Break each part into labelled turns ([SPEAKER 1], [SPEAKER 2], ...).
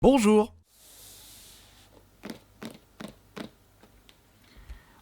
[SPEAKER 1] Bonjour.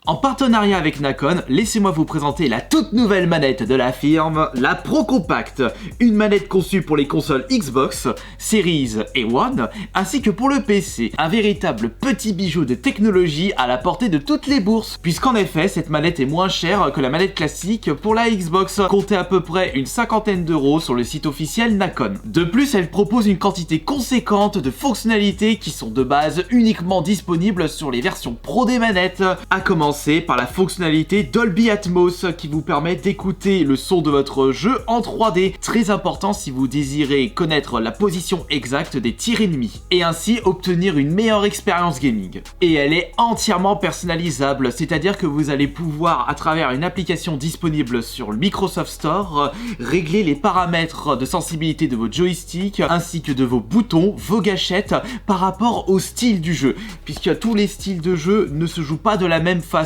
[SPEAKER 1] En partenariat avec Nacon, laissez-moi vous présenter la toute nouvelle manette de la firme, la Pro Compact. Une manette conçue pour les consoles Xbox, Series et One, ainsi que pour le PC. Un véritable petit bijou de technologie à la portée de toutes les bourses. Puisqu'en effet, cette manette est moins chère que la manette classique pour la Xbox. Comptez à peu près une cinquantaine d'euros sur le site officiel Nacon. De plus, elle propose une quantité conséquente de fonctionnalités qui sont de base uniquement disponibles sur les versions pro des manettes. À commencer par la fonctionnalité Dolby Atmos qui vous permet d'écouter le son de votre jeu en 3D. Très important si vous désirez connaître la position exacte des tirs ennemis et ainsi obtenir une meilleure expérience gaming. Et elle est entièrement personnalisable, c'est-à-dire que vous allez pouvoir, à travers une application disponible sur le Microsoft Store, régler les paramètres de sensibilité de vos joysticks ainsi que de vos boutons, vos gâchettes par rapport au style du jeu, puisque tous les styles de jeu ne se jouent pas de la même façon.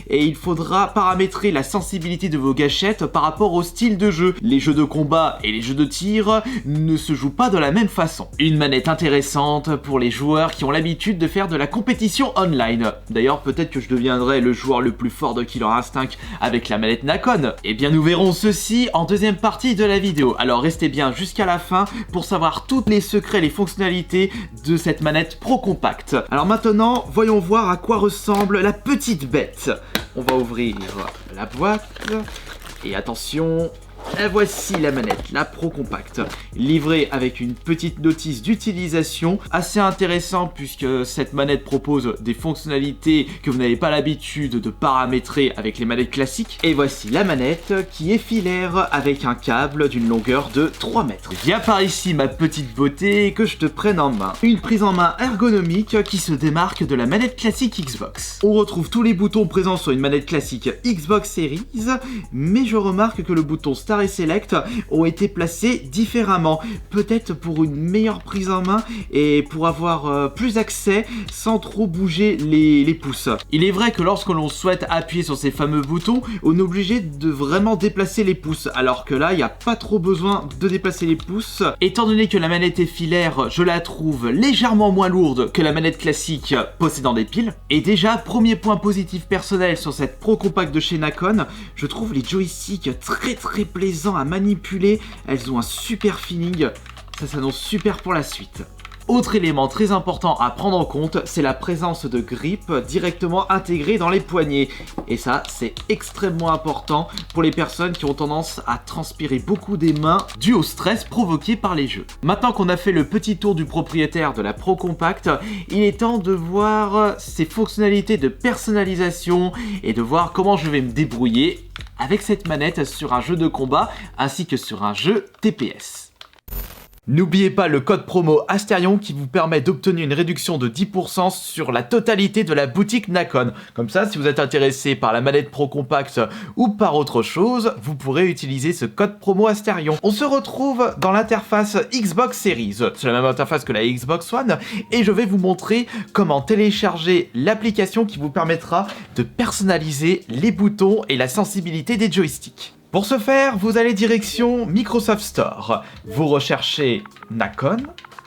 [SPEAKER 1] Et il faudra paramétrer la sensibilité de vos gâchettes par rapport au style de jeu. Les jeux de combat et les jeux de tir ne se jouent pas de la même façon. Une manette intéressante pour les joueurs qui ont l'habitude de faire de la compétition online. D'ailleurs, peut-être que je deviendrai le joueur le plus fort de Killer Instinct avec la manette Nacon. Eh bien, nous verrons ceci en deuxième partie de la vidéo. Alors restez bien jusqu'à la fin pour savoir tous les secrets, les fonctionnalités de cette manette Pro Compact. Alors maintenant, voyons voir à quoi ressemble la petite bête. On va ouvrir la boîte et attention, et voici la manette, la Pro Compact, livrée avec une petite notice d'utilisation assez intéressant puisque cette manette propose des fonctionnalités que vous n'avez pas l'habitude de paramétrer avec les manettes classiques. Et voici la manette qui est filaire avec un câble d'une longueur de 3 mètres. Viens par ici ma petite beauté que je te prenne en main. Une prise en main ergonomique qui se démarque de la manette classique Xbox. On retrouve tous les boutons présents sur une manette classique Xbox Series, mais je remarque que le bouton Start et Select ont été placés différemment, peut-être pour une meilleure prise en main et pour avoir plus accès sans trop bouger les pouces. Il est vrai que lorsque l'on souhaite appuyer sur ces fameux boutons, on est obligé de vraiment déplacer les pouces, alors que là il n'y a pas trop besoin de déplacer les pouces. Étant donné que la manette est filaire, je la trouve légèrement moins lourde que la manette classique possédant des piles. Et déjà, premier point positif personnel sur cette Pro Compact de chez Nacon, je trouve les joysticks très plaisants à manipuler, elles ont un super feeling, ça s'annonce super pour la suite. Autre élément très important à prendre en compte, c'est la présence de grippe directement intégrée dans les poignets. Et ça, c'est extrêmement important pour les personnes qui ont tendance à transpirer beaucoup des mains dû au stress provoqué par les jeux. Maintenant qu'on a fait le petit tour du propriétaire de la Pro Compact, il est temps de voir ses fonctionnalités de personnalisation et de voir comment je vais me débrouiller avec cette manette sur un jeu de combat ainsi que sur un jeu TPS. N'oubliez pas le code promo Asterion qui vous permet d'obtenir une réduction de 10% sur la totalité de la boutique Nacon. Comme ça, si vous êtes intéressé par la manette Pro Compact ou par autre chose, vous pourrez utiliser ce code promo Asterion. On se retrouve dans l'interface Xbox Series. C'est la même interface que la Xbox One et je vais vous montrer comment télécharger l'application qui vous permettra de personnaliser les boutons et la sensibilité des joysticks. Pour ce faire, vous allez direction Microsoft Store, vous recherchez Nacon,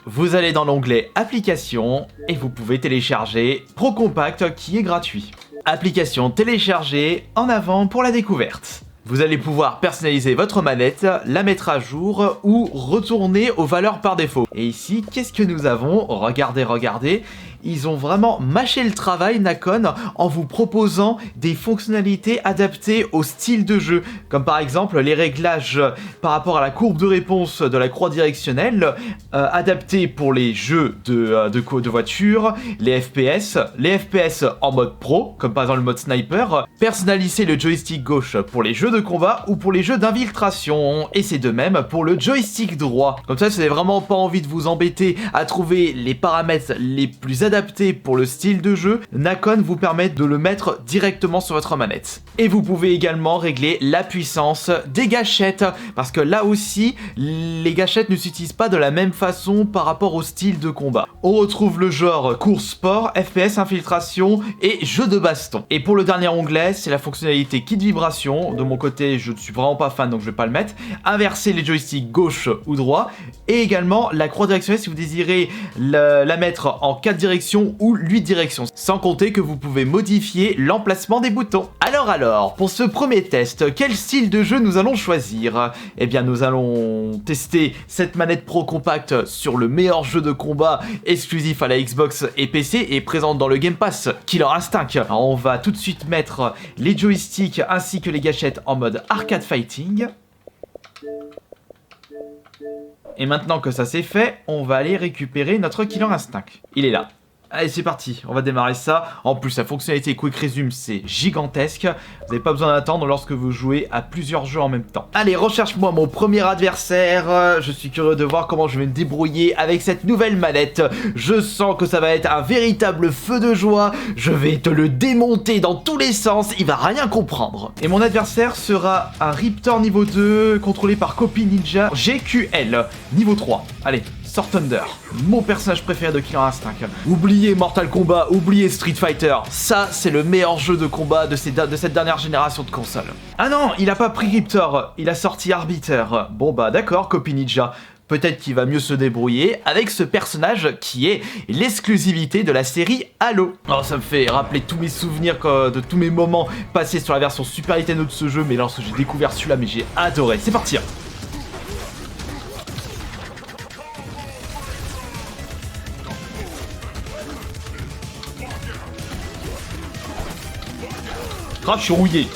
[SPEAKER 1] vous allez dans l'onglet Applications et vous pouvez télécharger Pro Compact qui est gratuit. Application téléchargée, en avant pour la découverte. Vous allez pouvoir personnaliser votre manette, la mettre à jour ou retourner aux valeurs par défaut. Et ici, qu'est-ce que nous avons? Regardez. Ils ont vraiment mâché le travail Nacon en vous proposant des fonctionnalités adaptées au style de jeu, comme par exemple les réglages par rapport à la courbe de réponse de la croix directionnelle, adaptés pour les jeux de voiture, les FPS en mode pro, comme par exemple le mode sniper, personnaliser le joystick gauche pour les jeux de combat ou pour les jeux d'infiltration, et c'est de même pour le joystick droit. Comme ça, si vous n'avez vraiment pas envie de vous embêter à trouver les paramètres les plus adapté pour le style de jeu, Nacon vous permet de le mettre directement sur votre manette. Et vous pouvez également régler la puissance des gâchettes, parce que là aussi, les gâchettes ne s'utilisent pas de la même façon par rapport au style de combat. On retrouve le genre course sport, FPS, infiltration et jeu de baston. Et pour le dernier onglet, c'est la fonctionnalité kit vibration. De mon côté, je ne suis vraiment pas fan, donc je vais pas le mettre. Inverser les joysticks gauche ou droit. Et également la croix directionnelle si vous désirez la mettre en 4 directions ou 8 directions. Sans compter que vous pouvez modifier l'emplacement des boutons. Alors, pour ce premier test, quel style de jeu nous allons choisir? Eh bien, nous allons tester cette manette Pro Compact sur le meilleur jeu de combat exclusif à la Xbox et PC et présente dans le Game Pass, Killer Instinct. Alors, on va tout de suite mettre les joysticks ainsi que les gâchettes en mode arcade fighting. Et maintenant que ça c'est fait, on va aller récupérer notre Killer Instinct. Il est là. Allez, c'est parti, on va démarrer ça. En plus, la fonctionnalité Quick Resume, c'est gigantesque. Vous n'avez pas besoin d'attendre lorsque vous jouez à plusieurs jeux en même temps. Allez, recherche-moi mon premier adversaire. Je suis curieux de voir comment je vais me débrouiller avec cette nouvelle manette. Je sens que ça va être un véritable feu de joie. Je vais te le démonter dans tous les sens, il va rien comprendre. Et mon adversaire sera un Riptor niveau 2, contrôlé par Copy Ninja GQL, niveau 3. Allez. Sort Thunder, mon personnage préféré de Killer Instinct. Oubliez Mortal Kombat, oubliez Street Fighter. Ça, c'est le meilleur jeu de combat de cette dernière génération de consoles. Ah non, il a pas pris Riptor, il a sorti Arbiter. Bon bah d'accord, Copy Ninja. Peut-être qu'il va mieux se débrouiller avec ce personnage qui est l'exclusivité de la série Halo. Alors ça me fait rappeler tous mes souvenirs de tous mes moments passés sur la version Super Nintendo de ce jeu, mais lorsque j'ai découvert celui-là, mais j'ai adoré. C'est parti. Ah, je suis rouillé.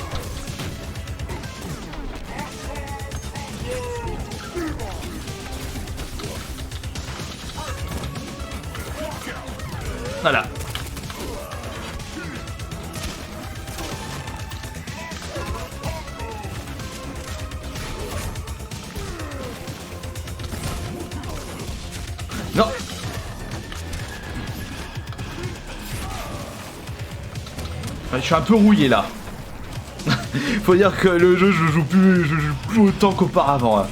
[SPEAKER 1] Voilà. Non. Je suis un peu rouillé là. Faut dire que le jeu, je joue plus autant qu'auparavant. Hein.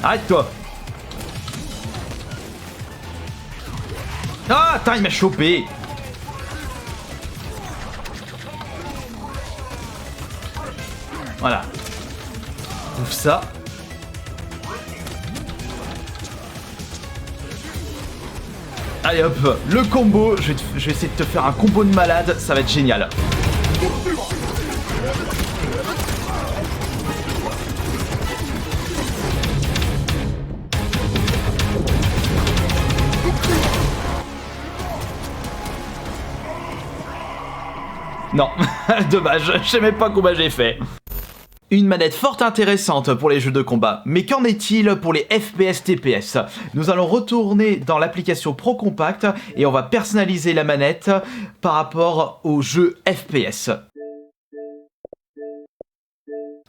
[SPEAKER 1] Arrête-toi. Ah, attends, il m'a chopé. Voilà. Ouvre ça. Allez hop, le combo, je vais essayer de te faire un combo de malade, ça va être génial. Non, dommage, je sais même pas combien j'ai fait. Une manette fort intéressante pour les jeux de combat, mais qu'en est-il pour les FPS TPS? Nous allons retourner dans l'application Pro Compact et on va personnaliser la manette par rapport aux jeux FPS.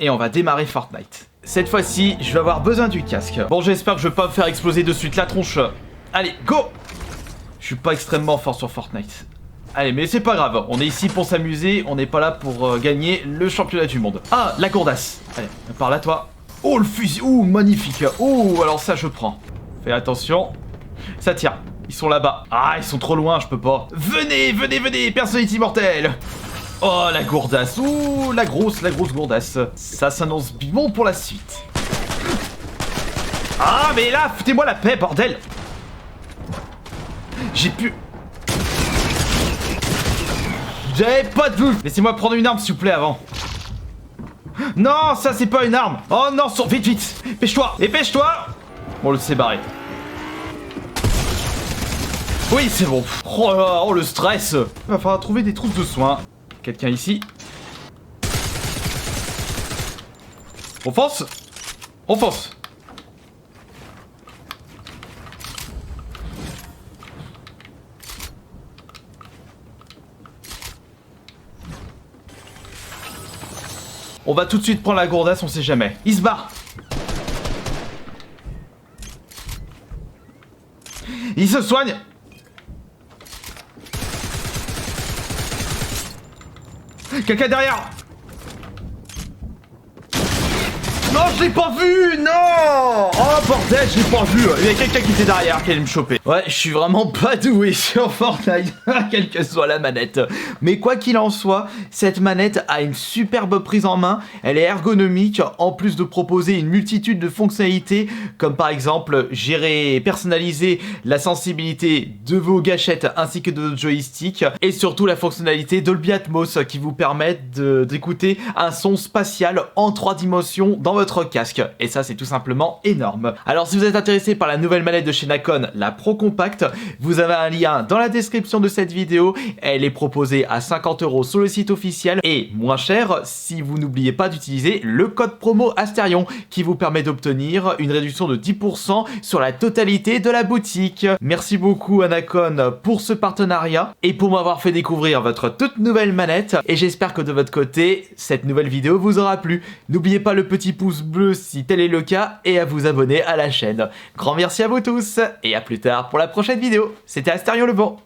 [SPEAKER 1] Et on va démarrer Fortnite. Cette fois-ci, je vais avoir besoin du casque. Bon, j'espère que je vais pas me faire exploser de suite la tronche. Allez, go! Je suis pas extrêmement fort sur Fortnite. Allez, mais c'est pas grave, on est ici pour s'amuser, on n'est pas là pour gagner le championnat du monde. Ah, la gourdasse. Allez, par là, toi. Oh, le fusil. Oh, magnifique. Oh, alors ça, je prends. Fais attention. Ça tire. Ils sont là-bas. Ah, ils sont trop loin, je peux pas. Venez, venez, venez, personnalité mortelle. Oh, la gourdasse. Ouh, la grosse gourdasse. Ça s'annonce bon pour la suite. Ah, mais là, foutez-moi la paix, bordel. J'ai pu... J'avais pas de vue. Laissez-moi prendre une arme s'il vous plaît avant. Non, ça c'est pas une arme. Oh non, vite, vite. Dépêche-toi, dépêche-toi. Bon, le c'est barré. Oui, c'est bon. Oh là là, oh le stress. Il va falloir trouver des trousses de soins. Quelqu'un ici. On fonce. On fonce. On va tout de suite prendre la gourdasse, on sait jamais. Il se barre. Il se soigne. Quelqu'un derrière. Non. je l'ai pas vu, non. Oh bordel, je l'ai pas vu. Il y a quelqu'un qui était derrière qui allait me choper. Ouais, je suis vraiment pas doué sur Fortnite, quelle que soit la manette. Mais quoi qu'il en soit, cette manette a une superbe prise en main. Elle est ergonomique, en plus de proposer une multitude de fonctionnalités, comme par exemple gérer et personnaliser la sensibilité de vos gâchettes ainsi que de votre joystick, et surtout la fonctionnalité Dolby Atmos qui vous permet d'écouter un son spatial en 3 dimensions dans votre casque. Et ça, c'est tout simplement énorme. Alors si vous êtes intéressé par la nouvelle manette de chez Nacon, la Pro Compact, vous avez un lien dans la description de cette vidéo. Elle est proposée à 50 € sur le site officiel et moins cher si vous n'oubliez pas d'utiliser le code promo Asterion qui vous permet d'obtenir une réduction de 10% sur la totalité de la boutique. Merci beaucoup à Nacon pour ce partenariat et pour m'avoir fait découvrir votre toute nouvelle manette, et j'espère que de votre côté, cette nouvelle vidéo vous aura plu. N'oubliez pas le petit pouce bleu si tel est le cas et à vous abonner à la chaîne. Grand merci à vous tous et à plus tard pour la prochaine vidéo. C'était Asterion le Bon.